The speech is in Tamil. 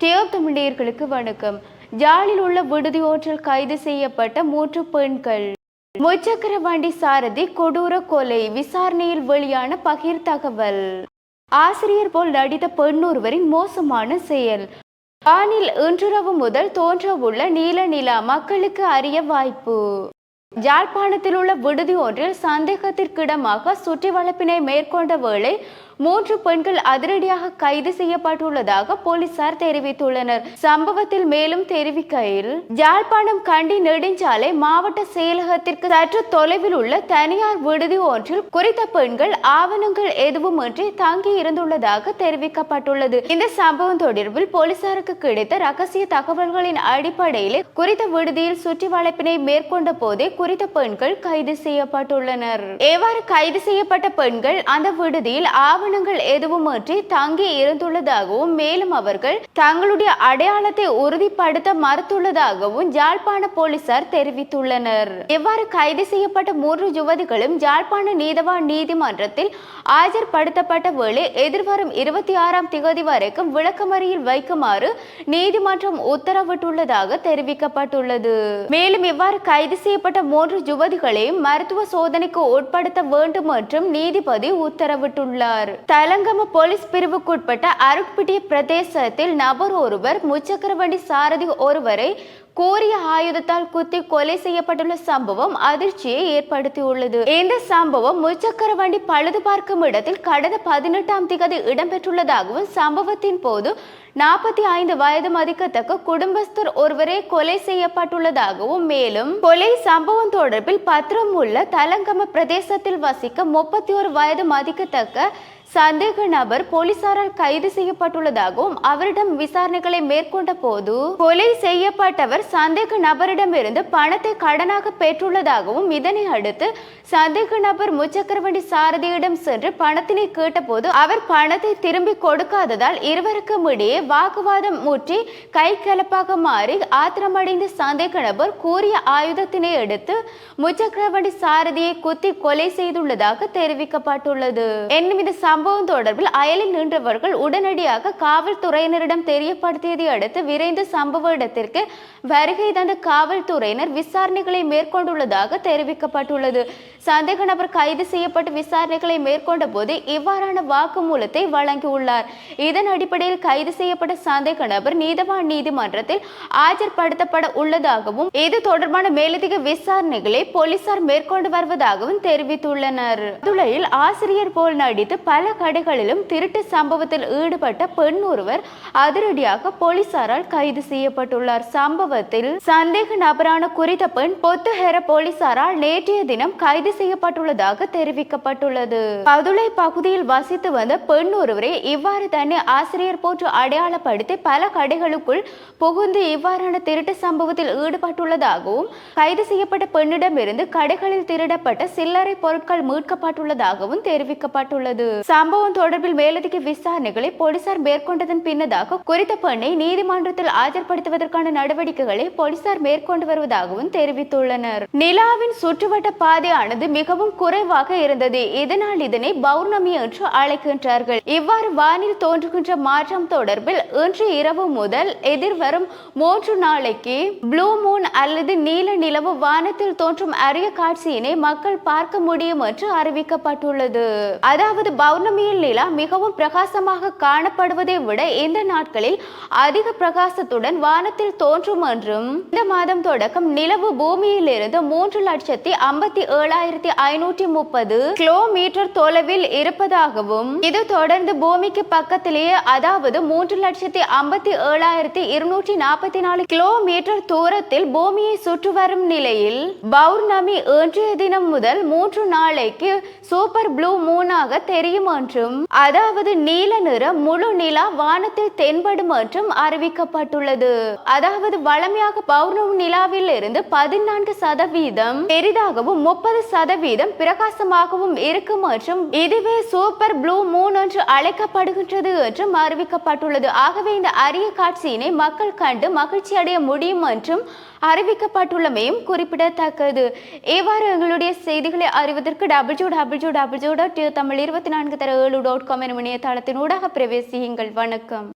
டியோப் தமிழர்களுக்கு வணக்கம். ஜாலில் உள்ள விடுதி ஒன்றில் கைது செய்யப்பட்ட 3 பெண்கள். முச்சக்கர வண்டி சாரதி கொடூர கொலை, விசாரணையில் வெளியான பகிர் தகவல். ஆசிரியர் போல் நடித்த பெண் ஒருவரின் மோசமான செயல். வானில் இன்றிரவு முதல் தோன்றவுள்ள நீல நிலா மக்களுக்கு அறிய வாய்ப்பு. யாழ்ப்பாணத்தில் உள்ள விடுதி ஒன்றில் சந்தேகத்திற்கிடமாக சுற்றி வளைப்பினை மேற்கொண்ட வேளை 3 பெண்கள் அதிரடியாக கைது செய்யப்பட்டுள்ளதாக போலீசார் தெரிவித்துள்ளனர். சம்பவத்தில் மேலும் தெரிவிக்கையில், யாழ்ப்பாணம் கண்டி நெடுஞ்சாலை மாவட்ட செயலகத்திற்கு சற்று தொலைவில் உள்ள தனியார் விடுதி ஒன்றில் குறித்த பெண்கள் ஆவணங்கள் எதுவுமின்றி தங்கி இருந்துள்ளதாக தெரிவிக்கப்பட்டுள்ளது. இந்த சம்பவம் தொடர்பில் போலீசாருக்கு கிடைத்த ரகசிய தகவல்களின் அடிப்படையில் குறித்த விடுதியில் சுற்றி வளைப்பினை மேற்கொண்ட போதே குறித்த பெண்கள் கைது செய்யப்பட்டுள்ளனர். எவ்வாறு கைது செய்யப்பட்ட பெண்கள் அந்த விடுதியில் ஆவணங்கள் எதுவுமின்றி தங்கி இருந்துள்ளதாகவும் மேலும் அவர்கள் தங்களுடைய அடையாளத்தை உறுதிப்படுத்த மறுத்துள்ளதாகவும் யாழ்ப்பாண போலீசார் தெரிவித்துள்ளனர். எவ்வாறு கைது செய்யப்பட்ட 3 யுவதிகளும் யாழ்ப்பாண நீதவான் நீதிமன்றத்தில் ஆஜர்படுத்தப்பட்ட வேளை எதிர்வரும் 26ஆம் திகதி வரைக்கும் விளக்கமறியில் வைக்குமாறு நீதிமன்றம் உத்தரவிட்டுள்ளதாக தெரிவிக்கப்பட்டுள்ளது. மேலும் இவ்வாறு கைது செய்யப்பட்ட 3 யுவதிகளையும் மருத்துவ சோதனைக்கு உட்படுத்த வேண்டும் என்றும் நீதிபதி உத்தரவிட்டுள்ளார். தலங்கம போலீஸ் பிரிவுக்குட்பட்ட அருட்பிட்டிய பிரதேசத்தில் நபர் ஒருவர் முச்சக்கர வண்டி சாரதி ஒருவரை கூறிய ஆயுதத்தால் குத்தி கொலை செய்யப்பட்டுள்ள சம்பவம் அதிர்ச்சியை ஏற்படுத்தியுள்ளது. இந்த சம்பவம் முச்சக்கர வண்டி பழுது பார்க்கும் இடத்தில் கடந்த 18ஆம் திகதி இடம்பெற்றுள்ளதாகவும் சம்பவத்தின் போது 45 வயது மதிக்கத்தக்க குடும்பஸ்தர் ஒருவரே கொலை செய்யப்பட்டுள்ளதாகவும் மேலும் கொலை சம்பவம் தொடர்பில் பத்திரம் உள்ள தலங்கம பிரதேசத்தில் வசிக்க 31 வயது மதிக்கத்தக்க சந்தேக நபர் போலீசாரால் கைது செய்யப்பட்டுள்ளதாகவும் அவரிடம் விசாரணைகளை மேற்கொண்ட போது கொலை செய்யப்பட்டவர் சந்தேக நபரிடமிருந்து பணத்தை கடனாக பெற்றுள்ளதாகவும் இதனை அடுத்து சந்தேக நபர் முச்சக்கர வண்டி சாரதியிடம் சென்று பணத்தினை கேட்டபோது அவர் பணத்தை திரும்பி கொடுக்காததால் இருவருக்கும் இடையே வாக்குவாதம் முற்றி கைகலப்பாக மாறி ஆத்திரமடைந்த சந்தேக நபர் கூறிய ஆயுதத்தினை எடுத்து முச்சக்கர வண்டி சாரதியை குத்தி கொலை செய்துள்ளதாக தெரிவிக்கப்பட்டுள்ளது. என்னும் இந்த சம்பவம் தொடர்பில் அயலில் நின்றவர்கள் உடனடியாக காவல்துறையினரிடம் தெரியப்படுத்தியதை அடுத்து விரைந்து சம்பவ இடத்திற்கு வருகை தந்த காவல்துறையினர் விசாரணைகளை மேற்கொண்டுள்ளதாக தெரிவிக்கப்பட்டுள்ளது. சந்தேக நபர் கைது செய்யப்பட்டு விசாரணைகளை மேற்கொண்ட போது இவ்வாறான வாக்குமூலத்தை வழங்கியுள்ளார். இதன் அடிப்படையில் கைது செய்யப்பட்ட சந்தேக நபர் நீதவான் நீதிமன்றத்தில் ஆஜர்படுத்தப்பட உள்ளதாகவும் இது தொடர்பான மேலதிக விசாரணைகளை போலீசார் மேற்கொண்டு வருவதாகவும் தெரிவித்துள்ளனர். துளையில் ஆசிரியர் போல் நடித்து பல கடைகளிலும் திருட்டு சம்பவத்தில் ஈடுபட்ட பெண் ஒருவர் அதிரடியாக போலீசாரால் கைது செய்யப்பட்டுள்ளார். சம்பவத்தில் சந்தேக நபரான குறித்த பெண் பொத்துஹெர போலீசாரால் நேற்றைய தினம் கைது செய்யப்பட்டுள்ளதாக தெரிவிக்கப்பட்டுள்ளது. பதுளை பகுதியில் வசித்து வந்த பெண் ஒருவரை இவ்வாறு தன்னை ஆசிரியர் போன்று அடையாளப்படுத்தி பல கடைகளுக்குள் புகுந்து இவ்வாறான திருட்டு சம்பவத்தில் ஈடுபட்டுள்ளதாகவும் கைது செய்யப்பட்ட பெண்ணிடமிருந்து கடைகளில் திருடப்பட்ட சில்லறை பொருட்கள் மீட்கப்பட்டுள்ளதாகவும் தெரிவிக்கப்பட்டுள்ளது. சம்பவம் தொடர்பில் மேலதிக விசாரணைகளை போலீசார் மேற்கொண்டதன் பின்னதாக குறித்த பெண்ணை நீதிமன்றத்தில் ஆஜர்படுத்துவதற்கான நடவடிக்கைகளை போலீசார் மேற்கொண்டு வருவதாகவும் தெரிவித்துள்ளனர். நிலாவின் சுற்றுவட்ட பாதையானது மிகவும் குறைவாக இருந்தது. இதனால் இதனை பௌர்ணமி என்று அழைக்கின்றார்கள். இவ்வாறு வானில் தோன்றுகின்ற மாற்றம் தொடர்பில் இன்று இரவு முதல் எதிர்வரும் 3 நாளைக்கு ப்ளூ மூன் அல்லது நீல நிலவு வானத்தில் தோன்றும் அரிய காட்சியினை மக்கள் பார்க்க முடியும் என்று அறிவிக்கப்பட்டுள்ளது. அதாவது பௌர்ணமியில் நிலா மிகவும் பிரகாசமாக காணப்படுவதை விட இந்த நாட்களில் அதிக பிரகாசத்துடன் வானத்தில் தோன்றும் என்றும் இந்த மாதம் தொடக்கம் நிலவு பூமியில் இருந்து 3,57,530 கிலோமீட்டர் தொலைவில் இருப்பதாகவும் இது தொடர்ந்து பூமிக்கு பக்கத்திலேயே அதாவது 3,57,244 கிலோமீட்டர் தூரத்தில் பூமியை சுற்றி வரும் நிலையில் பௌர்ணமி இன்றைய தினம் முதல் 3 நாளைக்கு சூப்பர் ப்ளூ மூனாக தெரியும் என்றும் அதாவது நீல நிற முழு நிலா வானத்தில் தென்படும் என்றும் அறிவிக்கப்பட்டுள்ளது. அதாவது வழமையாக பௌர்ணமி நிலாவில் இருந்து 14% பெரிதாகவும் 30% பிரகாசமாகவும் இருக்கும் என்றும் இதுவே சூப்பர் ப்ளூ மூன் என்று அழைக்கப்படுகின்றது என்றும் அறிவிக்கப்பட்டுள்ளது. ஆகவே இந்த அரிய காட்சியினை மக்கள் கண்டு மகிழ்ச்சி அடைய முடியும் என்றும் அறிவிக்கப்பட்டுள்ளமையும் குறிப்பிடத்தக்கது. இவ்வாறு எங்களுடைய செய்திகளை அறிவதற்கு www.tamil24/7.com எனும் இணையதளத்தினூடாக பிரவேசியுங்கள். வணக்கம்.